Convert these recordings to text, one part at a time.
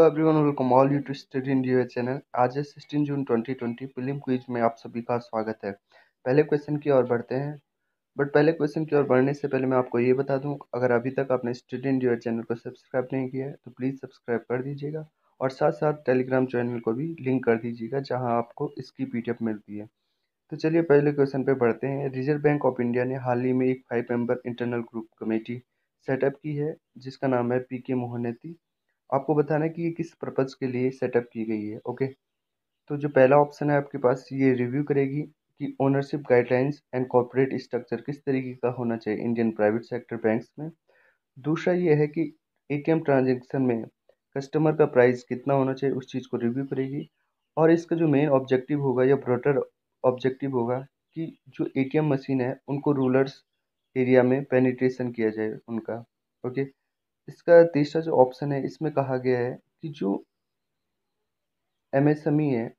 Everyone, welcome all you to study India channel. आज है 16 जून 2020 prelim quiz में आप सभी का स्वागत है। पहले क्वेश्चन की ओर बढ़ते हैं। बट पहले क्वेश्चन की ओर बढ़ने से पहले मैं आपको ये बता दूं, अगर अभी तक आपने स्टडी इंडिया चैनल को सब्सक्राइब नहीं किया है तो प्लीज़ सब्सक्राइब कर दीजिएगा और साथ साथ टेलीग्राम चैनल को भी लिंक कर दीजिएगा जहाँ आपको इसकी PDF मिलती है। तो चलिए पहले क्वेश्चन पे बढ़ते हैं। रिजर्व बैंक ऑफ इंडिया ने हाल ही में एक 5 member internal group committee setup की है जिसका नाम है PK मोहनेती। आपको बताना है कि ये किस पर्पज़ के लिए सेटअप की गई है। ओके, तो जो पहला ऑप्शन है आपके पास, ये रिव्यू करेगी कि ownership guidelines and corporate structure किस तरीके का होना चाहिए इंडियन प्राइवेट सेक्टर बैंक्स में। दूसरा ये है कि ATM ट्रांजेक्शन में कस्टमर का प्राइस कितना होना चाहिए, उस चीज़ को रिव्यू करेगी। और इसका जो मेन ऑब्जेक्टिव होगा या ब्रॉडर ऑब्जेक्टिव होगा कि जो ATM मशीन है उनको रूरल्स एरिया में पेनिट्रेशन किया जाए उनका। ओके, इसका तीसरा जो ऑप्शन है इसमें कहा गया है कि जो MSME है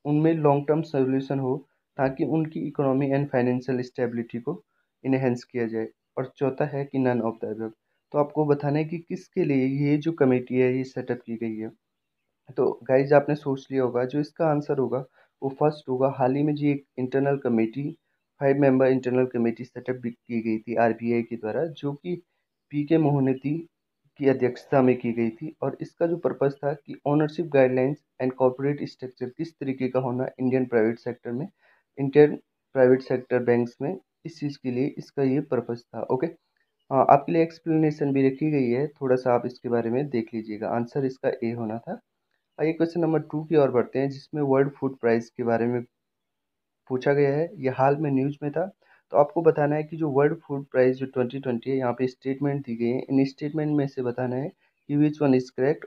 उनमें लॉन्ग टर्म सोल्यूशन हो ताकि उनकी इकोनॉमी एंड फाइनेंशियल स्टेबिलिटी को इनहेंस किया जाए। और चौथा है कि नन ऑफ द अबव। तो आपको बताना है कि किसके लिए ये जो कमेटी है ये सेटअप की गई है। तो गाइज आपने सोच लिया होगा, जो इसका आंसर होगा वो फर्स्ट होगा। हाल ही में जी एक internal committee 5 member internal committee setup की गई थी RBI के द्वारा, जो कि PK मोहनेती की अध्यक्षता में की गई थी। और इसका जो पर्पस था कि ownership guidelines and corporate structure किस तरीके का होना इंडियन प्राइवेट सेक्टर में, इंडियन प्राइवेट सेक्टर बैंक्स में, इस चीज़ के लिए इसका ये पर्पस था। ओके, हाँ, आपके लिए एक्सप्लेनेशन भी रखी गई है, थोड़ा सा आप इसके बारे में देख लीजिएगा। आंसर इसका ए होना था। आइए क्वेश्चन नंबर 2 की ओर बढ़ते हैं, जिसमें वर्ल्ड फूड प्राइस के बारे में पूछा गया है। ये हाल में न्यूज़ में था। तो आपको बताना है कि जो वर्ल्ड फूड प्राइस जो 2020 है, यहाँ पे स्टेटमेंट दी गई है। इन स्टेटमेंट में से बताना है कि विच वन इज करेक्ट।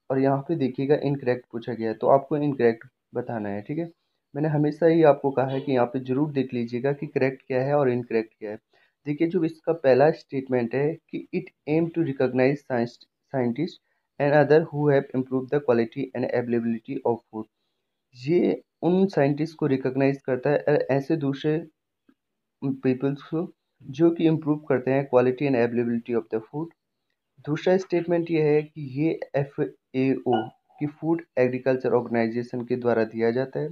और यहाँ पे देखिएगा इनकरेक्ट पूछा गया है, तो आपको इनकरेक्ट बताना है। ठीक है, मैंने हमेशा ही आपको कहा है कि यहाँ पे जरूर देख लीजिएगा कि करेक्ट क्या है और इनकरेक्ट क्या है। देखिए, जो इसका पहला स्टेटमेंट है कि it aim to recognise scientist and other who have improve the quality and availability of food. ये उन साइंटिस्ट को रिकॉग्नाइज करता है ऐसे दूसरे पीपल्स को जो कि इम्प्रूव करते हैं quality and availability of the food. दूसरा स्टेटमेंट ये है कि ये FAO की फूड एग्रीकल्चर ऑर्गेनाइजेशन के द्वारा दिया जाता है।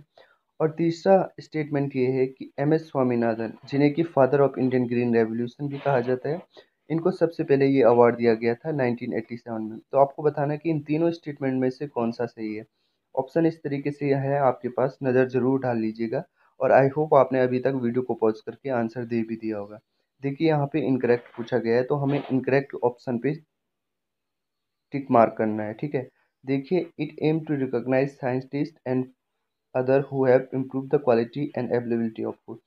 और तीसरा स्टेटमेंट ये है कि MS स्वामीनाथन, जिन्हें कि father of Indian green revolution भी कहा जाता है, इनको सबसे पहले ये अवार्ड दिया गया था 1987 में। तो आपको बताना है कि इन तीनों स्टेटमेंट में से कौन सा सही है। ऑप्शन इस तरीके से है आपके पास, नज़र जरूर डाल लीजिएगा। और आई होप आपने अभी तक वीडियो को पॉज करके आंसर दे भी दिया होगा। देखिए, यहाँ पे इनकरेक्ट पूछा गया है तो हमें इनकरेक्ट ऑप्शन पे टिक मार्क करना है। ठीक है, देखिए, it aim to recognise scientist and other who have improve the quality and availability of food.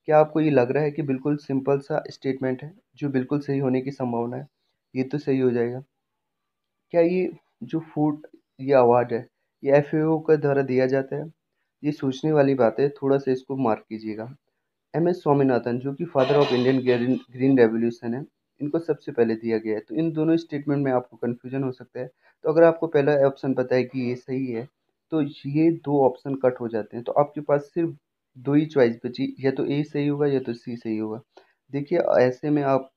क्या आपको ये लग रहा है कि बिल्कुल सिंपल सा स्टेटमेंट है जो बिल्कुल सही होने की संभावना है? ये तो सही हो जाएगा। क्या ये जो फूड ये अवार्ड है ये FAO के द्वारा दिया जाता है? ये सोचने वाली बात है, थोड़ा सा इसको मार्क कीजिएगा। MS स्वामीनाथन, जो कि father of Indian green revolution है, इनको सबसे पहले दिया गया है। तो इन दोनों स्टेटमेंट में आपको कन्फ्यूजन हो सकता है। तो अगर आपको पहला ऑप्शन पता है कि ये सही है तो ये दो ऑप्शन कट हो जाते हैं। तो आपके पास सिर्फ दो ही चॉइस बची, या तो A सही होगा या तो C सही होगा। देखिए, ऐसे में आप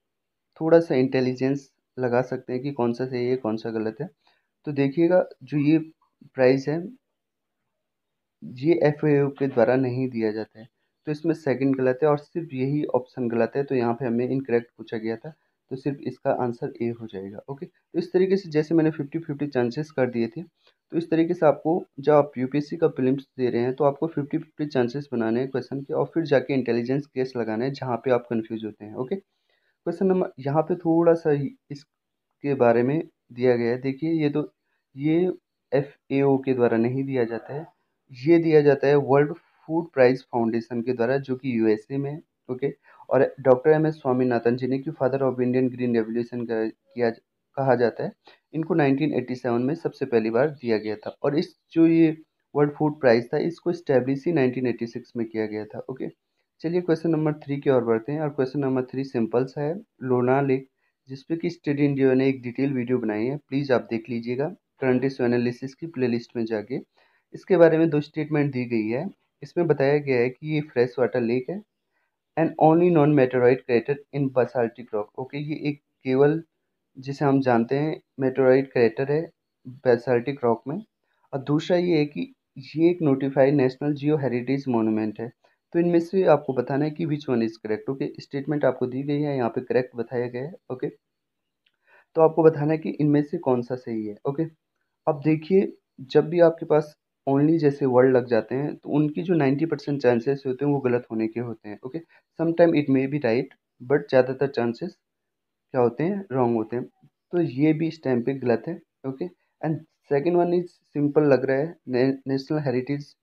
थोड़ा सा इंटेलिजेंस लगा सकते हैं कि कौन सा सही है कौन सा गलत है। तो देखिएगा, जो ये प्राइस है ये FAO के द्वारा नहीं दिया जाता है। तो इसमें सेकंड गलत है और सिर्फ यही ऑप्शन गलत है। तो यहाँ पे हमें इनकरेक्ट पूछा गया था, तो सिर्फ इसका आंसर A हो जाएगा। ओके, तो इस तरीके से जैसे मैंने 50-50 चांसेस कर दिए थे, तो इस तरीके से आपको, जब आप UPSC का प्रीलिम्स दे रहे हैं तो आपको 50-50 चांसेस बनाने हैं क्वेश्चन के, और फिर जाके इंटेलिजेंस केस लगाना है जहाँ पे आप कन्फ्यूज होते हैं। ओके, क्वेश्चन नंबर यहाँ पे थोड़ा सा इसके बारे में दिया गया है। देखिए, ये FAO के द्वारा नहीं दिया जाता है, ये दिया जाता है वर्ल्ड फूड प्राइज फाउंडेशन के द्वारा, जो कि USA में है। ओके, और डॉक्टर MS स्वामीनाथन, जिन्हें कि father of Indian green revolution कहा जाता है, इनको 1987 में सबसे पहली बार दिया गया था। और इस जो ये वर्ल्ड फूड प्राइज था इसको स्टैब्लिश ही 1986 में किया गया था। ओके, चलिए क्वेश्चन नंबर 3 की ओर बढ़ते हैं। और क्वेश्चन नंबर 3 सिंपल सा है। लोनार लेक, जिसपे कि स्टडी इंडिया ने एक डिटेल वीडियो बनाई है, प्लीज़ आप देख लीजिएगा करंट इशू एनालिसिस की प्लेलिस्ट में जाके। इसके बारे में दो स्टेटमेंट दी गई है। इसमें बताया गया है कि ये फ्रेश वाटर लेक है and only non meteoroid crater in basaltic rock. Okay, ये एक केवल जिसे हम जानते हैं मेटेरॉइड क्रेटर है बेसाल्टिक रॉक में। और दूसरा ये है कि ये एक notified national geo heritage monument है। तो इनमें से आपको बताना है कि which one is correct. Okay, statement आपको दी गई है, यहाँ पे करेक्ट बताया गया है। ओके, तो आपको बताना है कि इनमें से कौन सा सही है। ओके, अब देखिए, जब भी आपके पास ओनली जैसे वर्ड लग जाते हैं तो उनकी जो 90% चांसेस होते हैं वो गलत होने के होते हैं। Okay, sometime it may be right, but ज़्यादातर चांसेस क्या होते हैं, रॉन्ग होते हैं। तो ये भी इस टाइम पे गलत है। Okay, and second one is simple लग रहा है, नेशनल हेरिटेज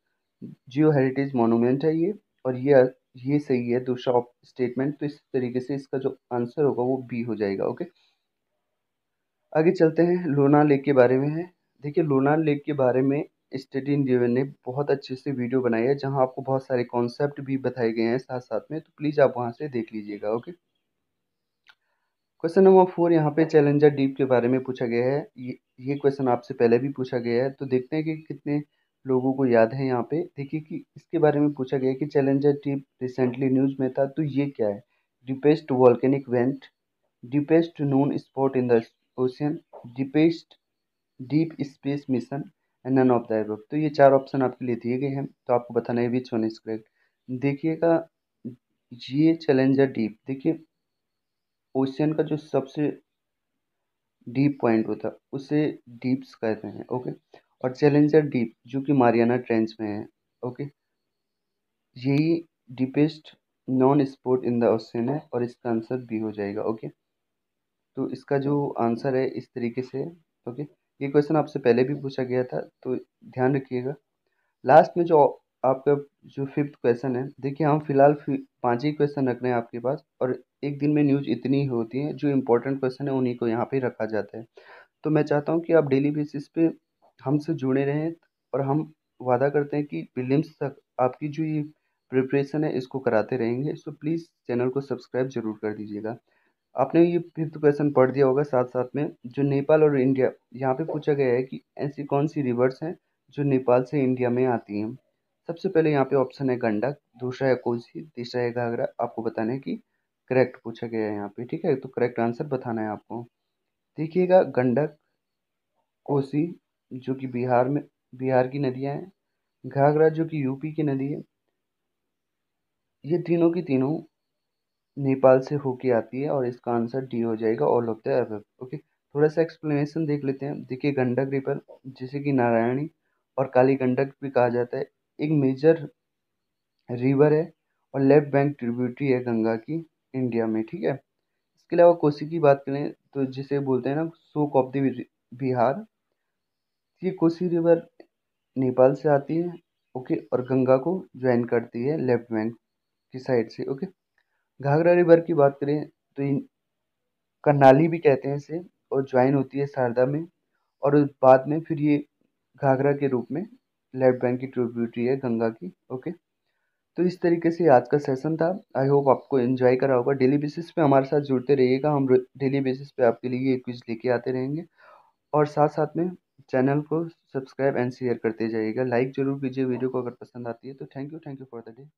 जियो हेरिटेज मोनूमेंट है ये, और ये सही है दूसरा स्टेटमेंट। तो इस तरीके से इसका जो आंसर होगा वो बी हो जाएगा। ओके, आगे चलते हैं, लोनार लेक के बारे में है। देखिए, लोनार लेक के बारे में स्टडी इन जीवन ने बहुत अच्छे से वीडियो बनाई है, जहां आपको बहुत सारे कॉन्सेप्ट भी बताए गए हैं साथ साथ में, तो प्लीज़ आप वहां से देख लीजिएगा। ओके, क्वेश्चन नंबर 4 यहाँ पे चैलेंजर डीप के बारे में पूछा गया है। ये क्वेश्चन आपसे पहले भी पूछा गया है, तो देखते हैं कि कितने लोगों को याद है। यहाँ पे देखिए कि इसके बारे में पूछा गया है कि चैलेंजर डीप रिसेंटली न्यूज में था, तो ये क्या है? Deepest volcanic vent, deepest known spot in the ocean, deepest deep space mission and none of the above. तो ये चार ऑप्शन आपके लिए दिए गए हैं, तो आपको बताना है विच वन इज करेक्ट। देखिएगा, ये चैलेंजर डीप, देखिए ओशियन का जो सबसे डीप पॉइंट होता है उसे डीप्स कहते हैं। ओके, और चैलेंजर डीप जो कि मारियाना ट्रेंच में है। ओके, यही deepest non spot in the ocean है, और इसका आंसर बी हो जाएगा। ओके, तो इसका जो आंसर है इस तरीके से है। ओके, ये क्वेश्चन आपसे पहले भी पूछा गया था, तो ध्यान रखिएगा। लास्ट में जो आपका जो फिफ्थ क्वेश्चन है, देखिए हम फिलहाल पांच ही क्वेश्चन रख रहे हैं आपके पास, और एक दिन में न्यूज इतनी ही होती है, जो इंपॉर्टेंट क्वेश्चन है उन्हीं को यहाँ पे रखा जाता है। तो मैं चाहता हूँ कि आप डेली बेसिस पे हमसे जुड़े रहें, और हम वादा करते हैं कि प्रीलिम्स तक आपकी जो ये प्रिपरेशन है इसको कराते रहेंगे। सो प्लीज़ चैनल को सब्सक्राइब जरूर कर दीजिएगा। आपने ये फिफ्थ क्वेश्चन पढ़ दिया होगा साथ साथ में, जो नेपाल और इंडिया, यहाँ पे पूछा गया है कि ऐसी कौन सी रिवर्स हैं जो नेपाल से इंडिया में आती हैं। सबसे पहले यहाँ पे ऑप्शन है गंडक, दूसरा है कोसी, तीसरा है घाघरा। आपको बताना है कि करेक्ट पूछा गया है यहाँ पे, ठीक है? तो करेक्ट आंसर बताना है आपको। देखिएगा, गंडक, कोसी जो कि बिहार की नदियाँ हैं, घाघरा जो कि यूपी की नदी है, ये तीनों की तीनों नेपाल से होके आती है, और इसका आंसर डी हो जाएगा, all of the above. Okay, थोड़ा सा एक्सप्लेनेशन देख लेते हैं। देखिए, गंडक रिवर जिसे कि नारायणी और काली गंडक भी कहा जाता है, एक मेजर रिवर है, और लेफ्ट बैंक ट्रिब्यूटरी है गंगा की इंडिया में, ठीक है? इसके अलावा कोसी की बात करें तो जिसे बोलते हैं ना शोक ऑफ द बिहार, ये कोसी रिवर नेपाल से आती है। ओके, और गंगा को ज्वाइन करती है लेफ्ट बैंक की साइड से। ओके, घाघरा रिवर की बात करें तो करनाली भी कहते हैं इसे, और ज्वाइन होती है शारदा में, और बाद में फिर ये घाघरा के रूप में लेफ्ट बैंक की ट्रिब्यूटरी है गंगा की। ओके, तो इस तरीके से आज का सेशन था। आई होप आपको एंजॉय करा होगा। डेली बेसिस पे हमारे साथ जुड़ते रहिएगा, हम डेली बेसिस पे आपके लिए ये क्विज लेके आते रहेंगे, और साथ साथ में चैनल को सब्सक्राइब एंड शेयर करते जाइएगा। लाइक जरूर कीजिए वीडियो को अगर पसंद आती है तो। Thank you for the day.